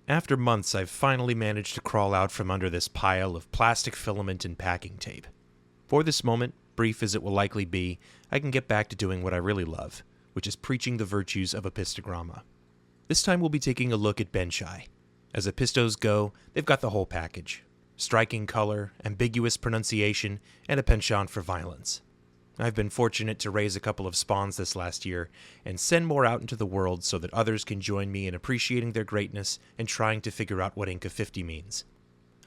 After months, I've finally managed to crawl out from under this pile of plastic filament and packing tape. For this moment, brief as it will likely be, I can get back to doing what I really love, which is preaching the virtues of Apistogramma. This time we'll be taking a look at Baenschi. As Apistos go, they've got the whole package. Striking color, ambiguous pronunciation, and a penchant for violence. I've been fortunate to raise a couple of spawns this last year, and send more out into the world so that others can join me in appreciating their greatness and trying to figure out what Inca 50 means.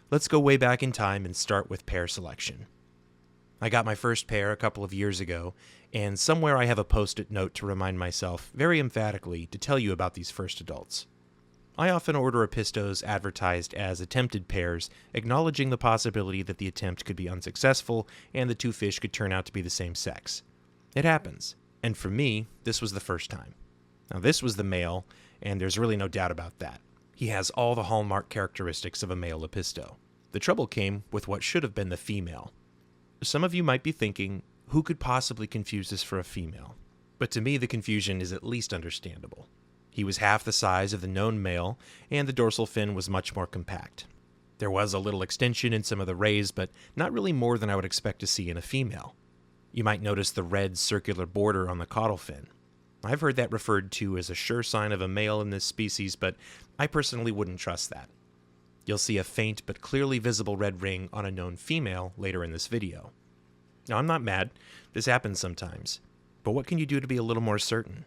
Let's go way back in time and start with pair selection. I got my first pair a couple of years ago, and somewhere I have a post-it note to remind myself, very emphatically, to tell you about these first adults. I often order Apistos advertised as attempted pairs, acknowledging the possibility that the attempt could be unsuccessful and the two fish could turn out to be the same sex. It happens, and for me, this was the first time. Now this was the male, and there's really no doubt about that. He has all the hallmark characteristics of a male Apisto. The trouble came with what should have been the female. Some of you might be thinking, who could possibly confuse this for a female? But to me, the confusion is at least understandable. He was half the size of the known male, and the dorsal fin was much more compact. There was a little extension in some of the rays, but not really more than I would expect to see in a female. You might notice the red circular border on the caudal fin. I've heard that referred to as a sure sign of a male in this species, but I personally wouldn't trust that. You'll see a faint but clearly visible red ring on a known female later in this video. Now, I'm not mad. This happens sometimes. But what can you do to be a little more certain?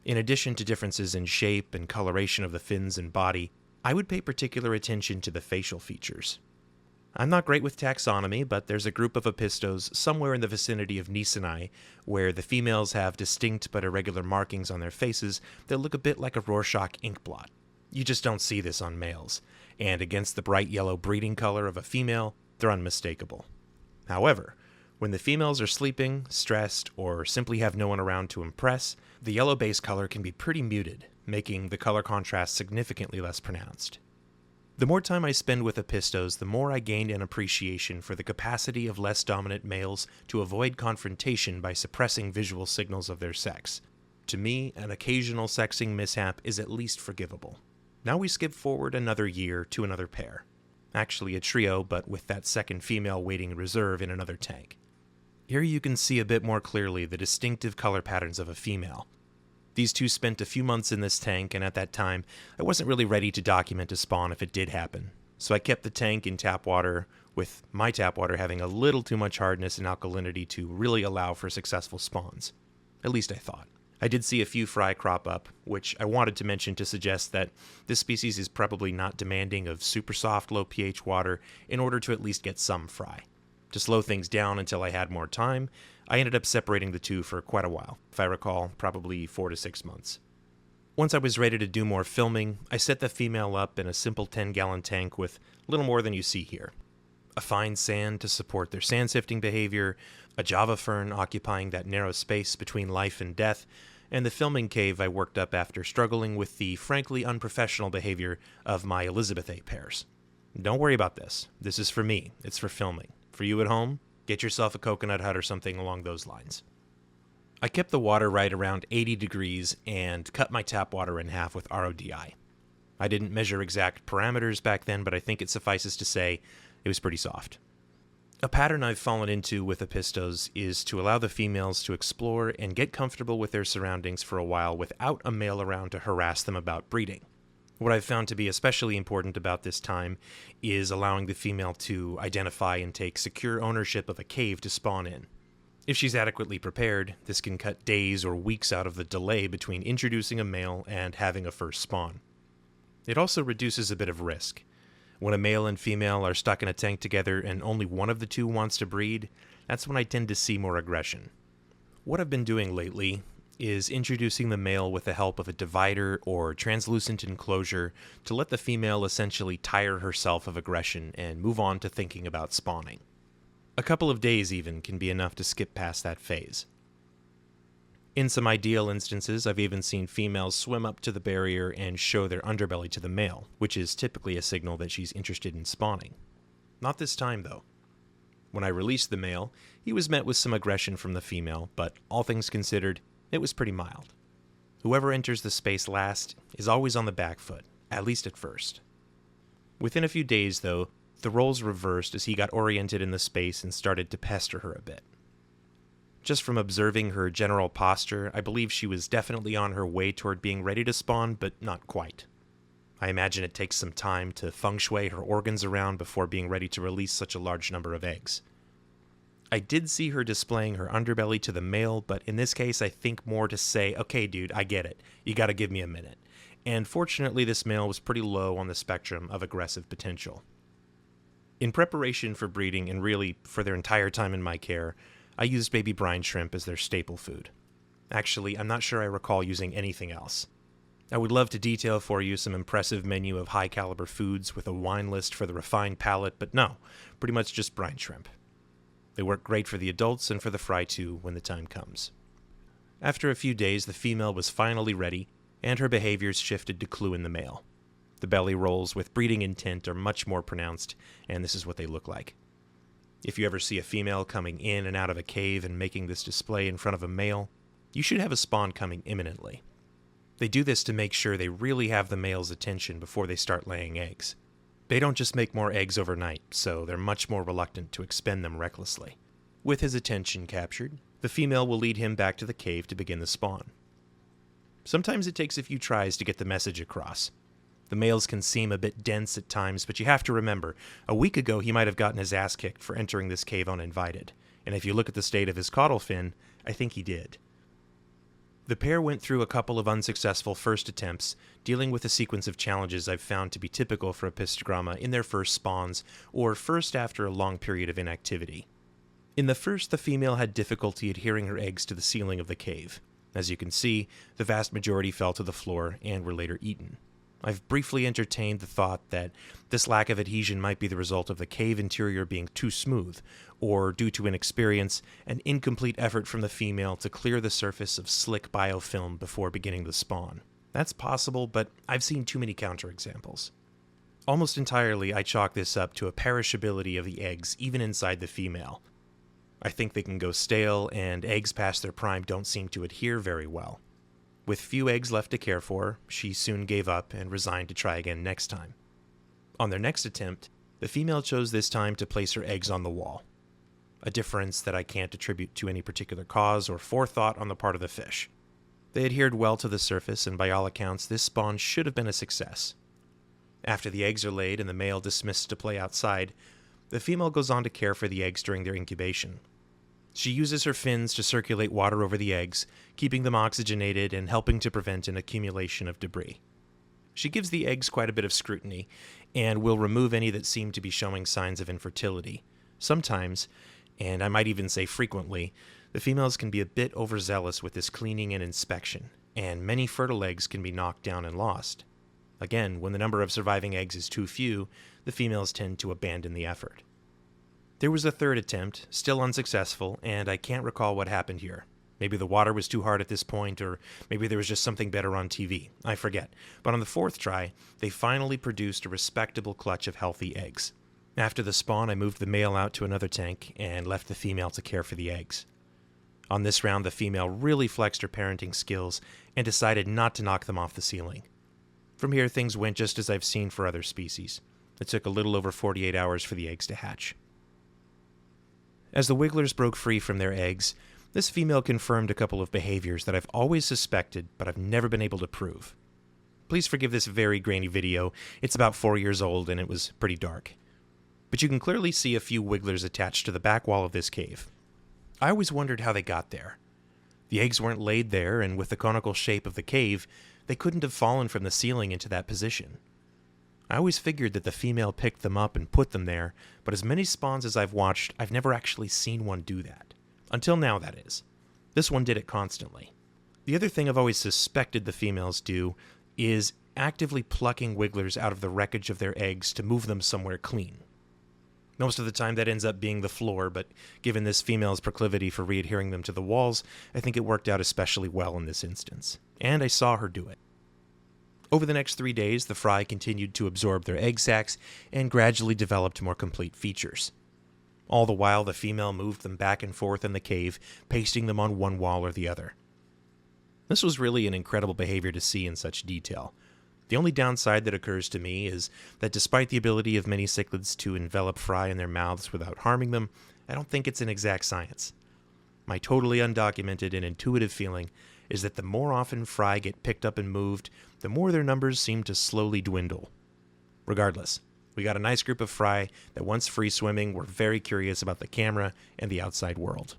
In addition to differences in shape and coloration of the fins and body, I would pay particular attention to the facial features. I'm not great with taxonomy, but there's a group of Apistos somewhere in the vicinity of Nisini where the females have distinct but irregular markings on their faces that look a bit like a Rorschach ink blot. You just don't see this on males, and against the bright yellow breeding color of a female, they're unmistakable. However, when the females are sleeping, stressed, or simply have no one around to impress, the yellow base color can be pretty muted, making the color contrast significantly less pronounced. The more time I spend with Apistos, the more I gain an appreciation for the capacity of less dominant males to avoid confrontation by suppressing visual signals of their sex. To me, an occasional sexing mishap is at least forgivable. Now we skip forward another year to another pair. Actually a trio, but with that second female waiting in reserve in another tank. Here you can see a bit more clearly the distinctive color patterns of a female. These two spent a few months in this tank, and at that time, I wasn't really ready to document a spawn if it did happen. So I kept the tank in tap water, with my tap water having a little too much hardness and alkalinity to really allow for successful spawns. At least I thought. I did see a few fry crop up, which I wanted to mention to suggest that this species is probably not demanding of super soft, low pH water in order to at least get some fry. To slow things down until I had more time, I ended up separating the two for quite a while, if I recall, probably 4 to 6 months. Once I was ready to do more filming, I set the female up in a simple 10-gallon tank with little more than you see here. A fine sand to support their sand sifting behavior, a java fern occupying that narrow space between life and death, and the filming cave I worked up after struggling with the frankly unprofessional behavior of my Elizabeth A pairs. Don't worry about this. This is for me. It's for filming. For you at home, get yourself a coconut hut or something along those lines. I kept the water right around 80 degrees and cut my tap water in half with RODI. I didn't measure exact parameters back then, but I think it suffices to say it was pretty soft. A pattern I've fallen into with Apistos is to allow the females to explore and get comfortable with their surroundings for a while without a male around to harass them about breeding. What I've found to be especially important about this time is allowing the female to identify and take secure ownership of a cave to spawn in. If she's adequately prepared, this can cut days or weeks out of the delay between introducing a male and having a first spawn. It also reduces a bit of risk. When a male and female are stuck in a tank together and only one of the two wants to breed, that's when I tend to see more aggression. What I've been doing lately is introducing the male with the help of a divider or translucent enclosure to let the female essentially tire herself of aggression and move on to thinking about spawning. A couple of days even can be enough to skip past that phase. In some ideal instances, I've even seen females swim up to the barrier and show their underbelly to the male, which is typically a signal that she's interested in spawning. Not this time, though. When I released the male, he was met with some aggression from the female, but all things considered, it was pretty mild. Whoever enters the space last is always on the back foot, at least at first. Within a few days, though, the roles reversed as he got oriented in the space and started to pester her a bit. Just from observing her general posture, I believe she was definitely on her way toward being ready to spawn, but not quite. I imagine it takes some time to feng shui her organs around before being ready to release such a large number of eggs. I did see her displaying her underbelly to the male, but in this case I think more to say, okay dude, I get it, you gotta give me a minute. And fortunately this male was pretty low on the spectrum of aggressive potential. In preparation for breeding, and really for their entire time in my care, I used baby brine shrimp as their staple food. Actually, I'm not sure I recall using anything else. I would love to detail for you some impressive menu of high-caliber foods with a wine list for the refined palate, but no, pretty much just brine shrimp. They work great for the adults and for the fry too when the time comes. After a few days, the female was finally ready, and her behaviors shifted to clue in the male. The belly rolls with breeding intent are much more pronounced, and this is what they look like. If you ever see a female coming in and out of a cave and making this display in front of a male, you should have a spawn coming imminently. They do this to make sure they really have the male's attention before they start laying eggs. They don't just make more eggs overnight, so they're much more reluctant to expend them recklessly. With his attention captured, the female will lead him back to the cave to begin the spawn. Sometimes it takes a few tries to get the message across. The males can seem a bit dense at times, but you have to remember, a week ago he might have gotten his ass kicked for entering this cave uninvited, and if you look at the state of his caudal fin, I think he did. The pair went through a couple of unsuccessful first attempts, dealing with a sequence of challenges I've found to be typical for Apistogramma in their first spawns, or first after a long period of inactivity. In the first, the female had difficulty adhering her eggs to the ceiling of the cave. As you can see, the vast majority fell to the floor and were later eaten. I've briefly entertained the thought that this lack of adhesion might be the result of the cave interior being too smooth, or due to inexperience, an incomplete effort from the female to clear the surface of slick biofilm before beginning the spawn. That's possible, but I've seen too many counterexamples. Almost entirely, I chalk this up to a perishability of the eggs even inside the female. I think they can go stale, and eggs past their prime don't seem to adhere very well. With few eggs left to care for, she soon gave up and resigned to try again next time. On their next attempt, the female chose this time to place her eggs on the wall. A difference that I can't attribute to any particular cause or forethought on the part of the fish. They adhered well to the surface, and by all accounts, this spawn should have been a success. After the eggs are laid and the male dismissed to play outside, the female goes on to care for the eggs during their incubation. She uses her fins to circulate water over the eggs, keeping them oxygenated and helping to prevent an accumulation of debris. She gives the eggs quite a bit of scrutiny, and will remove any that seem to be showing signs of infertility. Sometimes, and I might even say frequently, the females can be a bit overzealous with this cleaning and inspection, and many fertile eggs can be knocked down and lost. Again, when the number of surviving eggs is too few, the females tend to abandon the effort. There was a third attempt, still unsuccessful, and I can't recall what happened here. Maybe the water was too hard at this point, or maybe there was just something better on TV. I forget. But on the fourth try, they finally produced a respectable clutch of healthy eggs. After the spawn, I moved the male out to another tank and left the female to care for the eggs. On this round, the female really flexed her parenting skills and decided not to knock them off the ceiling. From here, things went just as I've seen for other species. It took a little over 48 hours for the eggs to hatch. As the wigglers broke free from their eggs, this female confirmed a couple of behaviors that I've always suspected, but I've never been able to prove. Please forgive this very grainy video. It's about 4 years old and it was pretty dark. But you can clearly see a few wigglers attached to the back wall of this cave. I always wondered how they got there. The eggs weren't laid there, and with the conical shape of the cave, they couldn't have fallen from the ceiling into that position. I always figured that the female picked them up and put them there, but as many spawns as I've watched, I've never actually seen one do that. Until now, that is. This one did it constantly. The other thing I've always suspected the females do is actively plucking wigglers out of the wreckage of their eggs to move them somewhere clean. Most of the time that ends up being the floor, but given this female's proclivity for readhering them to the walls, I think it worked out especially well in this instance. And I saw her do it. Over the next 3 days, the fry continued to absorb their egg sacs and gradually developed more complete features. All the while, the female moved them back and forth in the cave, pasting them on one wall or the other. This was really an incredible behavior to see in such detail. The only downside that occurs to me is that despite the ability of many cichlids to envelop fry in their mouths without harming them, I don't think it's an exact science. My totally undocumented and intuitive feeling is that the more often fry get picked up and moved, the more their numbers seem to slowly dwindle. Regardless, we got a nice group of fry that once free swimming were very curious about the camera and the outside world.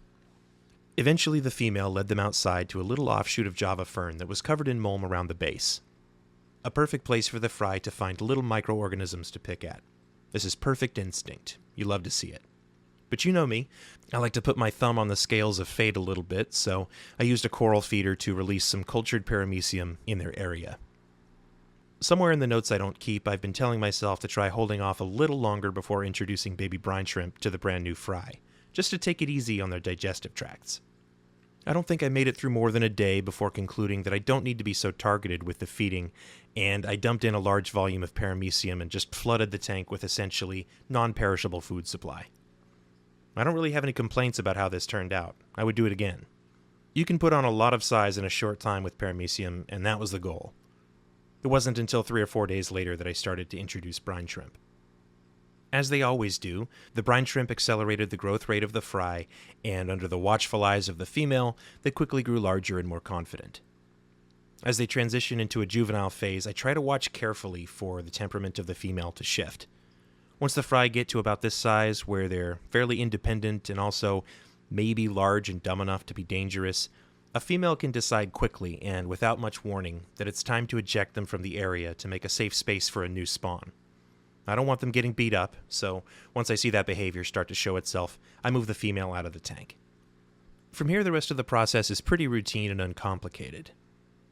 Eventually the female led them outside to a little offshoot of Java fern that was covered in mulm around the base. A perfect place for the fry to find little microorganisms to pick at. This is perfect instinct. You love to see it. But you know me, I like to put my thumb on the scales of fate a little bit, so I used a coral feeder to release some cultured paramecium in their area. Somewhere in the notes I don't keep, I've been telling myself to try holding off a little longer before introducing baby brine shrimp to the brand new fry, just to take it easy on their digestive tracts. I don't think I made it through more than a day before concluding that I don't need to be so targeted with the feeding, and I dumped in a large volume of paramecium and just flooded the tank with essentially non-perishable food supply. I don't really have any complaints about how this turned out. I would do it again. You can put on a lot of size in a short time with paramecium, and that was the goal. It wasn't until 3 or 4 days later that I started to introduce brine shrimp. As they always do, the brine shrimp accelerated the growth rate of the fry, and under the watchful eyes of the female, they quickly grew larger and more confident. As they transition into a juvenile phase, I try to watch carefully for the temperament of the female to shift. Once the fry get to about this size, where they're fairly independent and also maybe large and dumb enough to be dangerous, a female can decide quickly and without much warning that it's time to eject them from the area to make a safe space for a new spawn. I don't want them getting beat up, so once I see that behavior start to show itself, I move the female out of the tank. From here, the rest of the process is pretty routine and uncomplicated.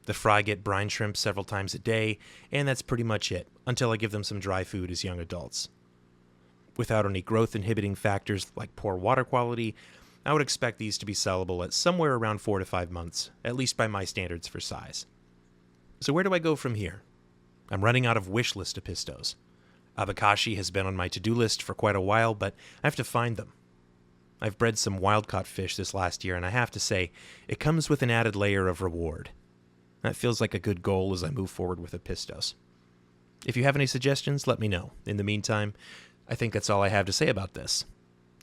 The fry get brine shrimp several times a day, and that's pretty much it, until I give them some dry food as young adults. Without any growth-inhibiting factors like poor water quality, I would expect these to be sellable at somewhere around 4 to 5 months, at least by my standards for size. So where do I go from here? I'm running out of wish list apistos. Abakashi has been on my to-do list for quite a while, but I have to find them. I've bred some wild-caught fish this last year, and I have to say, it comes with an added layer of reward. That feels like a good goal as I move forward with apistos. If you have any suggestions, let me know. In the meantime, I think that's all I have to say about this.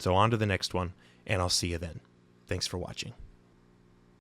So on to the next one, and I'll see you then. Thanks for watching.